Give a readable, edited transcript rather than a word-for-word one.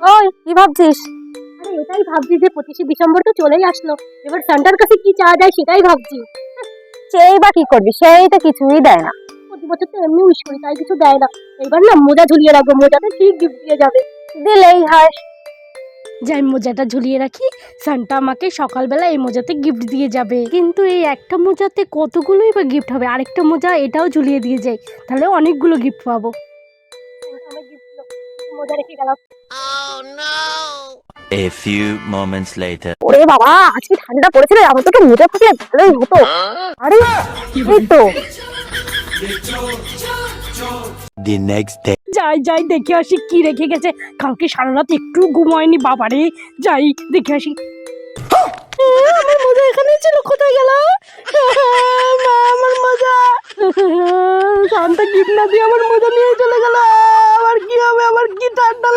ওই কি ভাবছিস? আরে এটাই ভাবছি যে 25শে ডিসেম্বর তো চলেই আসলো, এবার সান্টার কাছে কি চাওয়া যায় সেটাই ভাবছি। সেই বা কি করবি, সেই তো কিছুই দেয় না। প্রতি বছর তো এমনি উইশ করি, তাই কিছু দেয় না। এবার না মোজা ঝুলিয়ে রাখবো, মোজাতে ঠিক গিফট দিয়ে যাবে। দিলেই হয়। যাই মোজাটা ঝুলিয়ে রাখি, সান্টা আমাকে সকালবেলা এই মোজাতে গিফট দিয়ে যাবে। কিন্তু এই একটা মোজাতে কতগুলোই বা গিফট হবে, আরেকটা মোজা এটাও ঝুলিয়ে দিয়ে যাই, তাহলে অনেকগুলো গিফট পাবো। মোজা রেখে গেলাম। A few moments later. ওরে বাবা, আজকে ঠান্ডা পড়েছে রে, আমার তোকে মোজা থাকলে ভালোই হতো। আরে এই তো। The next day. যাই যাই দেখে আসি কি রেখে গেছে, কালকে সারা রাত একটু ঘুমায়নি বাবারে। যাই দেখে আসি। আমার মোজা এখানে ছিল, কোথায় গেল? মা, আমার মোজা। শান্তা গিফট না দিয়ে আমার মোজা নিয়ে চলে গেল। আবার কি হবে, আবার কি ঠান্ডা